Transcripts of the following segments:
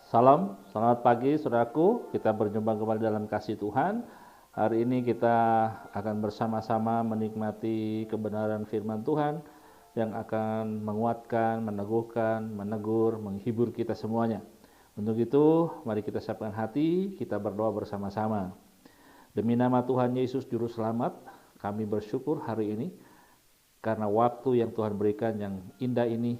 Salam, selamat pagi saudaraku. Kita berjumpa kembali dalam kasih Tuhan. Hari ini kita akan bersama-sama menikmati kebenaran firman Tuhan yang akan menguatkan, meneguhkan, menegur, menghibur kita semuanya. Untuk itu, mari kita siapkan hati, kita berdoa bersama-sama. Demi nama Tuhan Yesus Juru Selamat, kami bersyukur hari ini karena waktu yang Tuhan berikan yang indah ini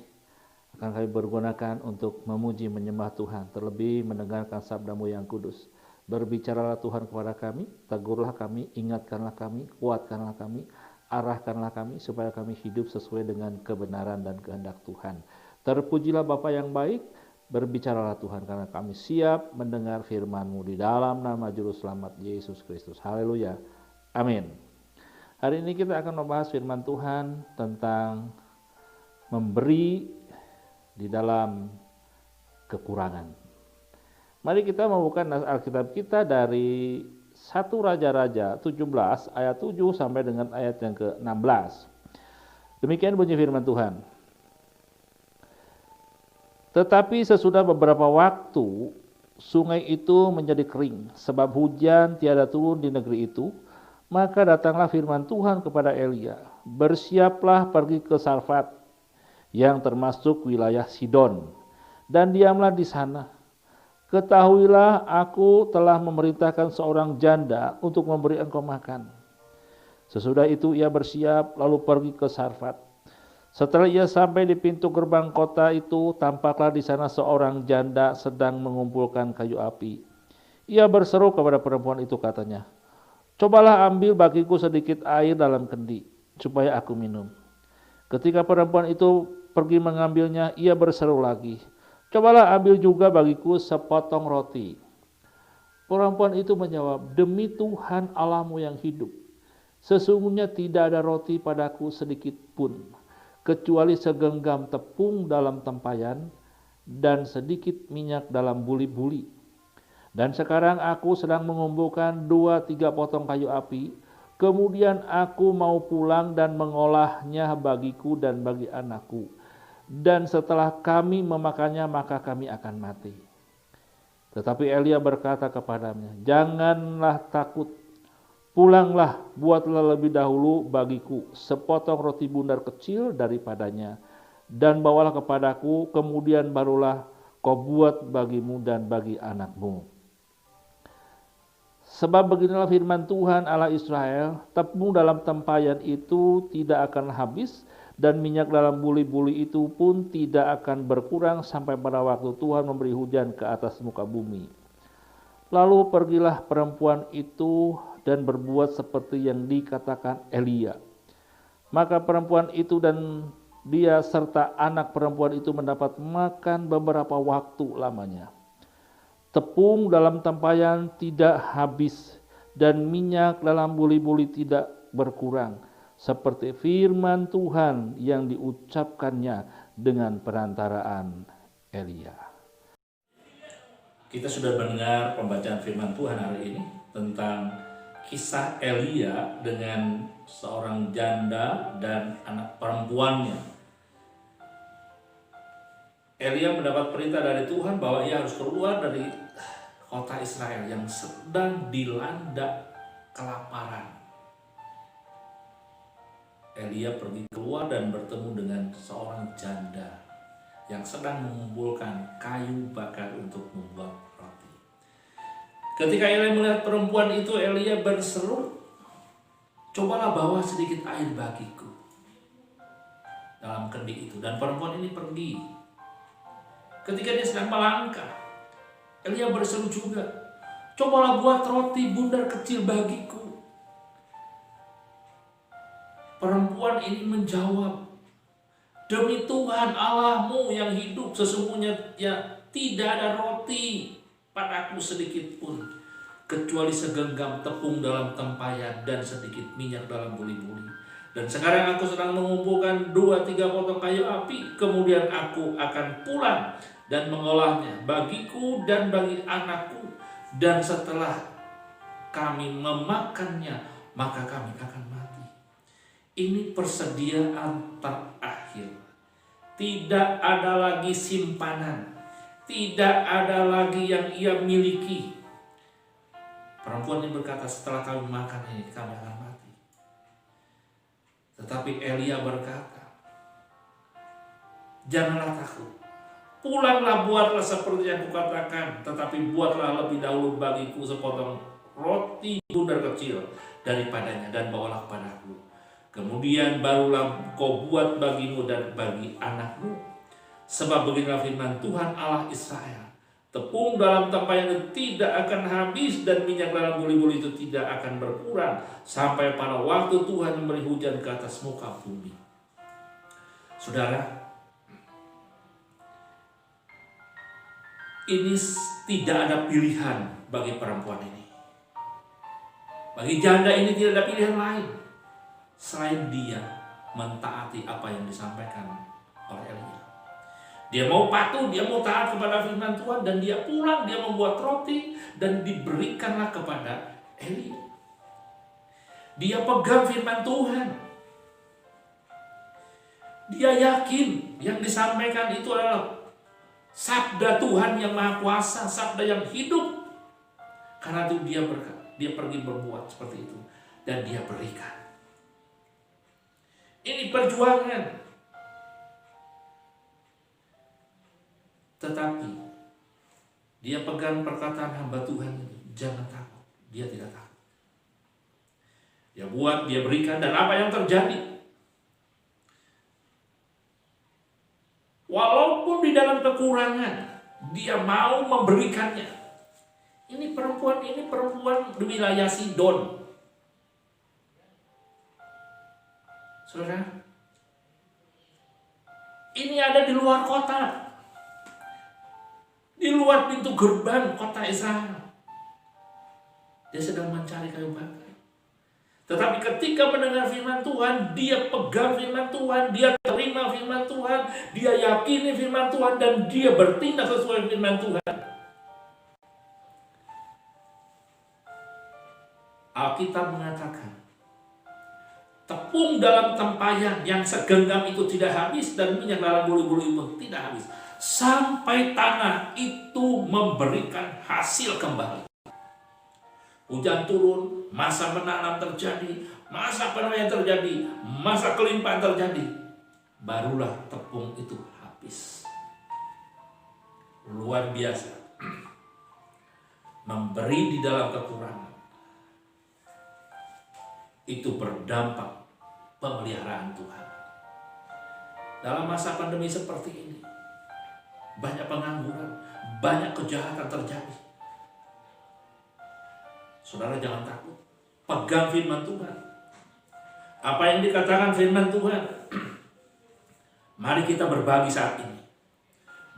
akan kami pergunakan untuk memuji menyembah Tuhan, terlebih mendengarkan sabda-Mu yang kudus. Berbicaralah Tuhan kepada kami, tegurlah kami, ingatkanlah kami, kuatkanlah kami, arahkanlah kami supaya kami hidup sesuai dengan kebenaran dan kehendak Tuhan. Terpujilah Bapa yang baik, berbicaralah Tuhan karena kami siap mendengar firman-Mu di dalam nama Juru Selamat Yesus Kristus. Haleluya. Amin. Hari ini kita akan membahas firman Tuhan tentang memberi di dalam kekurangan. Mari kita membuka Alkitab kita dari 1 Raja-Raja 17 ayat 7 sampai dengan ayat yang ke-16. Demikian bunyi firman Tuhan. Tetapi sesudah beberapa waktu sungai itu menjadi kering sebab hujan tiada turun di negeri itu, maka datanglah firman Tuhan kepada Elia, bersiaplah pergi ke Sarfat yang termasuk wilayah Sidon, dan diamlah di sana. Ketahuilah aku telah memerintahkan seorang janda untuk memberi engkau makan. Sesudah itu ia bersiap lalu pergi ke Sarfat. Setelah ia sampai di pintu gerbang kota itu, tampaklah di sana seorang janda sedang mengumpulkan kayu api. Ia berseru kepada perempuan itu, katanya, "Cobalah ambil bagiku sedikit air dalam kendi, supaya aku minum." Ketika perempuan itu pergi mengambilnya, ia berseru lagi, "Cobalah ambil juga bagiku sepotong roti." Perempuan itu menjawab, "Demi Tuhan Allahmu yang hidup, sesungguhnya tidak ada roti padaku sedikit pun, kecuali segenggam tepung dalam tempayan dan sedikit minyak dalam buli-buli. Dan sekarang aku sedang mengumpulkan 2-3 potong kayu api. Kemudian aku mau pulang dan mengolahnya bagiku dan bagi anakku. Dan setelah kami memakannya, maka kami akan mati." Tetapi Elia berkata kepadanya, "Janganlah takut. Pulanglah, buatlah lebih dahulu bagiku sepotong roti bundar kecil daripadanya, dan bawalah kepadaku, kemudian barulah kau buat bagimu dan bagi anakmu. Sebab beginilah firman Tuhan Allah Israel, tepung dalam tempayan itu tidak akan habis, dan minyak dalam buli-buli itu pun tidak akan berkurang sampai pada waktu Tuhan memberi hujan ke atas muka bumi." Lalu pergilah perempuan itu dan berbuat seperti yang dikatakan Elia. Maka perempuan itu dan dia serta anak perempuan itu mendapat makan beberapa waktu lamanya. Tepung dalam tempayan tidak habis, dan minyak dalam buli-buli tidak berkurang, seperti firman Tuhan yang diucapkannya dengan perantaraan Elia. Kita sudah mendengar pembacaan firman Tuhan hari ini tentang kisah Elia dengan seorang janda dan anak perempuannya. Elia mendapat perintah dari Tuhan bahwa ia harus keluar dari kota Israel yang sedang dilanda kelaparan. Elia pergi keluar dan bertemu dengan seorang janda yang sedang mengumpulkan kayu bakar untuk membuat roti. Ketika Elia melihat perempuan itu, Elia berseru, "Cobalah bawa sedikit air bagiku dalam kendi itu." Dan perempuan ini pergi. Ketika dia sedang melangkah, Elia berseru juga, "Cobalah buat roti bundar kecil bagiku." Perempuan ini menjawab, "Demi Tuhan Allahmu yang hidup, sesungguhnya ya tidak ada roti padaku sedikit pun, kecuali segenggam tepung dalam tempayan dan sedikit minyak dalam buli-buli. Dan sekarang aku sedang mengumpulkan 2-3 potong kayu api, kemudian aku akan pulang dan mengolahnya bagiku dan bagi anakku, dan setelah kami memakannya, maka kami akan mati." Ini persediaan terakhir. Tidak ada lagi simpanan. tidak ada lagi yang ia miliki. Perempuan ini berkata, setelah kami makan ini kami akan mati. Tetapi Elia berkata, janganlah takut. Pulanglah, buatlah seperti yang kukatakan, tetapi buatlah lebih dahulu bagiku sepotong roti bundar kecil daripadanya dan bawalah kepadaku. Kemudian barulah kau buat bagimu dan bagi anakmu. Sebab beginilah firman Tuhan Allah Israel, tepung dalam tempayan itu tidak akan habis dan minyak dalam buli-buli itu tidak akan berkurang sampai pada waktu Tuhan memberi hujan ke atas muka bumi. Saudara, ini tidak ada pilihan bagi perempuan ini. Bagi janda ini tidak ada pilihan lain selain dia mentaati apa yang disampaikan oleh Elia. Dia mau patuh, dia mau taat kepada firman Tuhan, dan dia pulang, dia membuat roti dan diberikanlah kepada Elia. Dia pegang firman Tuhan. Dia yakin yang disampaikan itu adalah sabda Tuhan yang maha kuasa, sabda yang hidup. Karena itu dia pergi berbuat seperti itu dan dia berikan. Ini perjuangan. Tetapi dia pegang perkataan hamba Tuhan ini, jangan takut. Dia tidak takut. Dia buat, dia berikan, dan apa yang terjadi? Walaupun di dalam kekurangan, dia mau memberikannya. Ini perempuan di wilayah Sidon. Saudara, ini ada di luar kota. Di luar pintu gerbang kota Israel. Dia sedang mencari kayu bakar. Tetapi ketika mendengar firman Tuhan, dia pegang firman Tuhan, dia terima firman Tuhan, dia yakini firman Tuhan, dan dia bertindak sesuai firman Tuhan. Alkitab mengatakan, tepung dalam tempayan yang segenggam itu tidak habis, dan minyak dalam buli-buli pun tidak habis, sampai tanah itu memberikan hasil kembali. Hujan turun, masa menanam terjadi, masa panen terjadi, masa kelimpahan terjadi. Barulah tepung itu habis. Luar biasa. Memberi di dalam kekurangan itu berdampak pemeliharaan Tuhan. Dalam masa pandemi seperti ini, banyak pengangguran, banyak kejahatan terjadi. Saudara, jangan takut. Pegang firman Tuhan. Apa yang dikatakan firman Tuhan? Mari kita berbagi saat ini.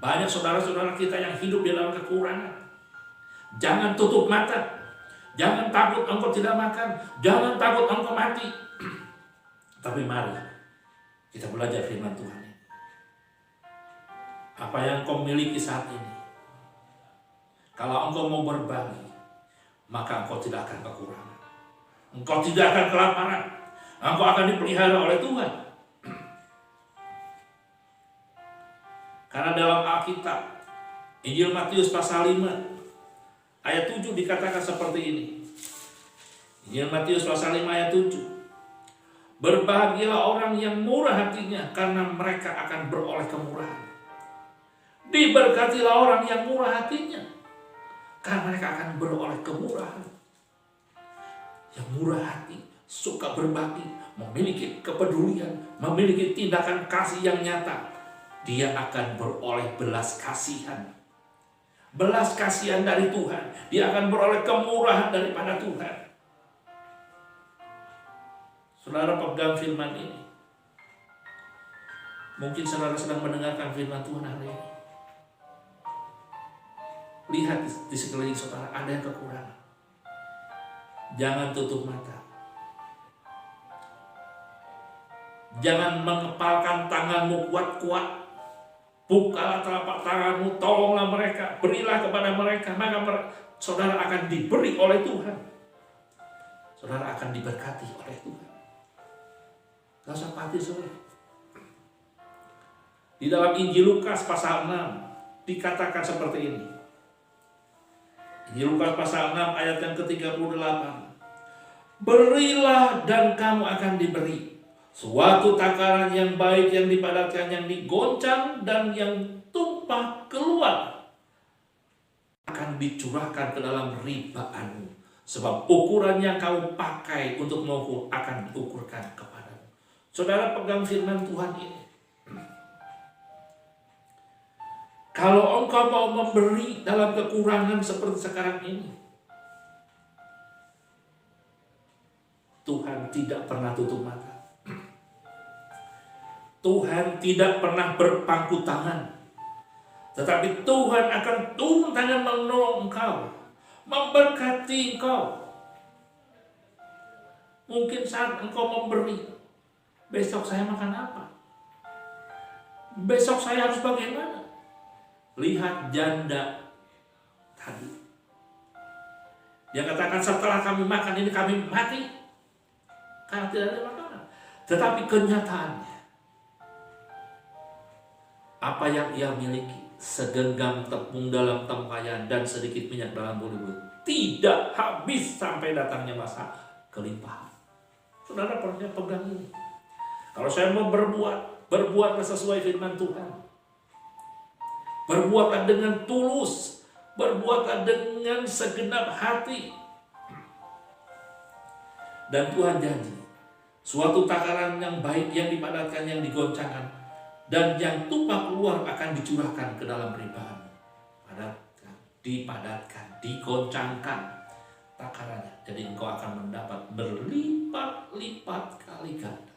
Banyak saudara-saudara kita yang hidup di dalam kekurangan. Jangan tutup mata. Jangan takut engkau tidak makan. Jangan takut engkau mati. Tapi mari kita belajar firman Tuhan. Apa yang kau miliki saat ini, kalau engkau mau berbagi, maka engkau tidak akan kekurangan. Engkau tidak akan kelaparan. Engkau akan dipelihara oleh Tuhan. Karena dalam Alkitab, Injil Matius pasal 5, ayat 7 dikatakan seperti ini. Injil Matius pasal 5 ayat 7. Berbahagialah orang yang murah hatinya, karena mereka akan beroleh kemurahan. Diberkatilah orang yang murah hatinya, karena mereka akan beroleh kemurahan. Yang murah hati, suka berbagi, memiliki kepedulian, memiliki tindakan kasih yang nyata, dia akan beroleh belas kasihan. Belas kasihan dari Tuhan. Dia akan beroleh kemurahan daripada Tuhan. Saudara, pegang firman ini. Mungkin saudara sedang mendengarkan firman Tuhan hari ini. Lihat di sekeliling saudara, ada yang kekurangan. Jangan tutup mata. Jangan mengepalkan tanganmu kuat-kuat. Bukalah telapak tanganmu, tolonglah mereka, berilah kepada mereka, maka saudara akan diberi oleh Tuhan. Saudara akan diberkati oleh Tuhan. Gak usah khawatir, saudara. Di dalam Injil Lukas pasal 6, dikatakan seperti ini. Ini Lukas pasal 6 ayat yang ke-38. Berilah dan kamu akan diberi. Suatu takaran yang baik, yang dipadatkan, yang digoncang, dan yang tumpah keluar akan dicurahkan ke dalam ribaanmu. Sebab ukuran yang kamu pakai untuk mengukur akan diukurkan kepadamu. Saudara, pegang firman Tuhan ini. Kalau engkau mau memberi dalam kekurangan seperti sekarang ini, Tuhan tidak pernah tutup mata. Tuhan tidak pernah berpangku tangan. Tetapi Tuhan akan turun tangan menolong engkau, memberkati engkau. Mungkin saat engkau memberi, besok saya makan apa? Besok saya harus bagaimana? Lihat janda tadi. Dia katakan, setelah kami makan ini kami mati karena tidak ada makanan. Tetapi kenyataannya, apa yang ia miliki, segenggam tepung dalam tempayan dan sedikit minyak dalam bulir, tidak habis sampai datangnya masa kelimpahan. Saudara pernah pegang ini. Kalau saya mau berbuatlah sesuai firman Tuhan. Berbuatlah dengan tulus, berbuatlah dengan segenap hati. Dan Tuhan janji, suatu takaran yang baik, yang dipadatkan, yang digoncangkan, dan yang tumpah keluar akan dicurahkan ke dalam ribaan. Padatkan, dipadatkan, digoncangkan takarannya. Jadi engkau akan mendapat berlipat-lipat kali ganda.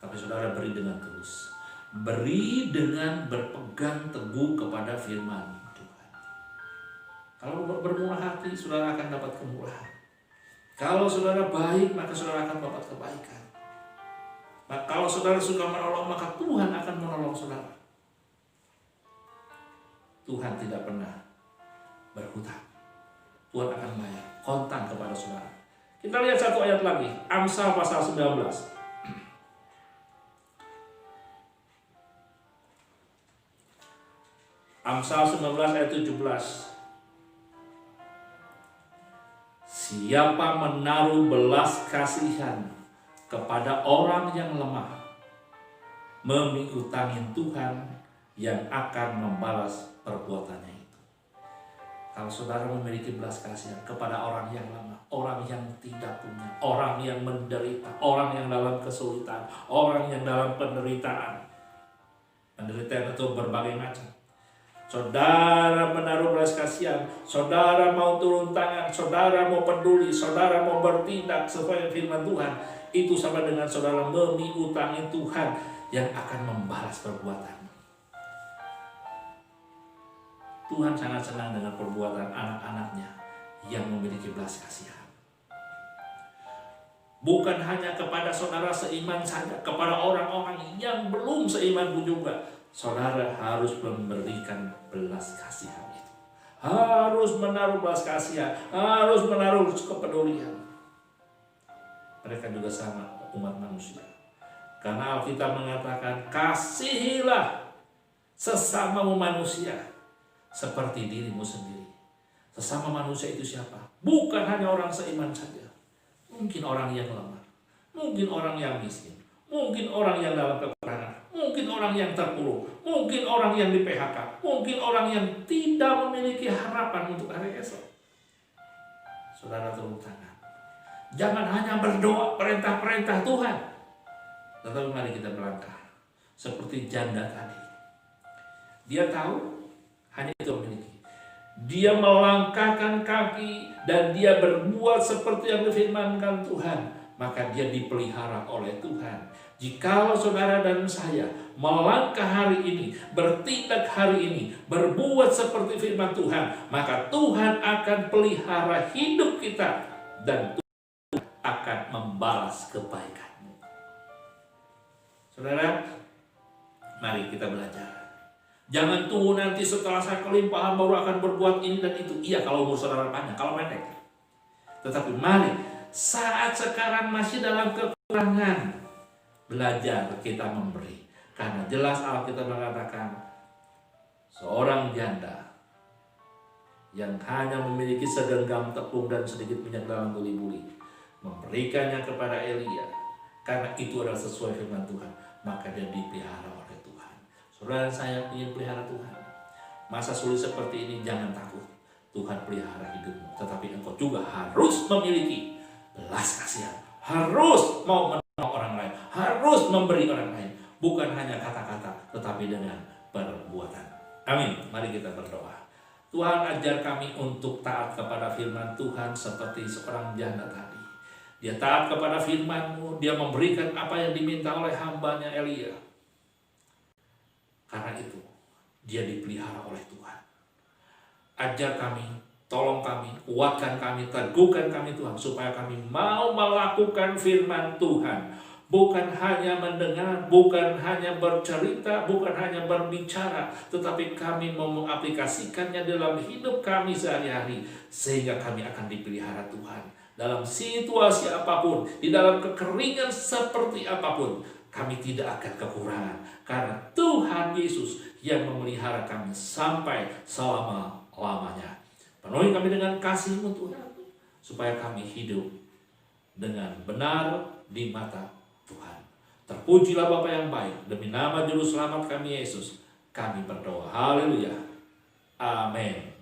Tapi saudara, beri dengan tulus. Beri dengan berpegang teguh kepada firman Tuhan. Kalau bermurah hati, saudara akan dapat kemurahan. Kalau saudara baik, maka saudara akan dapat kebaikan. Nah, kalau saudara suka menolong, maka Tuhan akan menolong saudara. Tuhan tidak pernah berhutang. Tuhan akan bayar kontan kepada saudara. Kita lihat satu ayat lagi, Amsal pasal 19. Amsal 19 ayat 17. Siapa menaruh belas kasihan kepada orang yang lemah, mengutangin Tuhan yang akan membalas perbuatannya itu. Kalau saudara memiliki belas kasihan kepada orang yang lemah, orang yang tidak punya, orang yang menderita, orang yang dalam kesulitan, orang yang dalam penderitaan. Penderitaan itu berbagai macam. Saudara menaruh belas kasihan, saudara mau turun tangan, saudara mau peduli, saudara mau bertindak sesuai firman Tuhan, itu sama dengan saudara mengutangin Tuhan yang akan membalas perbuatan. Tuhan sangat senang dengan perbuatan anak-anaknya yang memiliki belas kasihan. Bukan hanya kepada saudara seiman saja, kepada orang-orang yang belum seiman pun juga. Saudara harus memberikan belas kasihan itu. Harus menaruh belas kasihan, harus menaruh kepedulian. Mereka juga sama umat manusia. Karena Alkitab mengatakan, kasihilah sesamamu manusia seperti dirimu sendiri. Sesama manusia itu siapa? Bukan hanya orang seiman saja. Mungkin orang yang lemah, mungkin orang yang miskin, mungkin orang yang dalam kekurangan, mungkin orang yang terpuruk, mungkin orang yang di PHK, mungkin orang yang tidak memiliki harapan untuk hari esok. Saudara turun tangan. Jangan hanya berdoa perintah-perintah Tuhan, tetapi mari kita melangkah seperti janda tadi. Dia tahu hanya itu memiliki. Dia melangkahkan kaki dan dia berbuat seperti yang difirmankan Tuhan, maka dia dipelihara oleh Tuhan. Jikalau saudara dan saya melangkah hari ini, bertindak hari ini, berbuat seperti firman Tuhan, maka Tuhan akan pelihara hidup kita dan Tuhan akan membalas kebaikanmu. Saudara, mari kita belajar. Jangan tunggu nanti setelah saya kelimpahan baru akan berbuat ini dan itu. Iya, kalau umur saudara panjang, kalau pendek. Tetapi mari, saat sekarang masih dalam kekurangan, belajar kita memberi. Karena jelas Alkitab mengatakan seorang janda yang hanya memiliki segenggam tepung dan sedikit minyak dalam buli-buli memberikannya kepada Elia, karena itu adalah sesuai firman Tuhan, maka dia dipelihara oleh Tuhan. Saudara saya ingin pelihara Tuhan. Masa sulit seperti ini jangan takut. Tuhan pelihara hidupmu, tetapi engkau juga harus memiliki belas kasihan, harus mau menolong orang lain, harus memberi orang lain, bukan hanya kata-kata, tetapi dengan perbuatan. Amin. Mari kita berdoa. Tuhan, ajar kami untuk taat kepada firman Tuhan seperti seorang janda tadi. Dia taat kepada firman-Mu, dia memberikan apa yang diminta oleh hamba-Nya Elia. Karena itu, dia dipelihara oleh Tuhan. Ajar kami, tolong kami, kuatkan kami, teguhkan kami Tuhan, supaya kami mau melakukan firman Tuhan. Bukan hanya mendengar, bukan hanya bercerita, bukan hanya berbicara, tetapi kami mau mengaplikasikannya dalam hidup kami sehari-hari, sehingga kami akan dipelihara Tuhan. Dalam situasi apapun, di dalam kekeringan seperti apapun, kami tidak akan kekurangan, karena Tuhan Yesus yang memelihara kami sampai selama-lamanya. Penuhi kami dengan kasih-Mu Tuhan, supaya kami hidup dengan benar di mata Tuhan. Terpujilah Bapa yang baik, demi nama Juru Selamat kami Yesus, kami berdoa. Haleluya. Amin.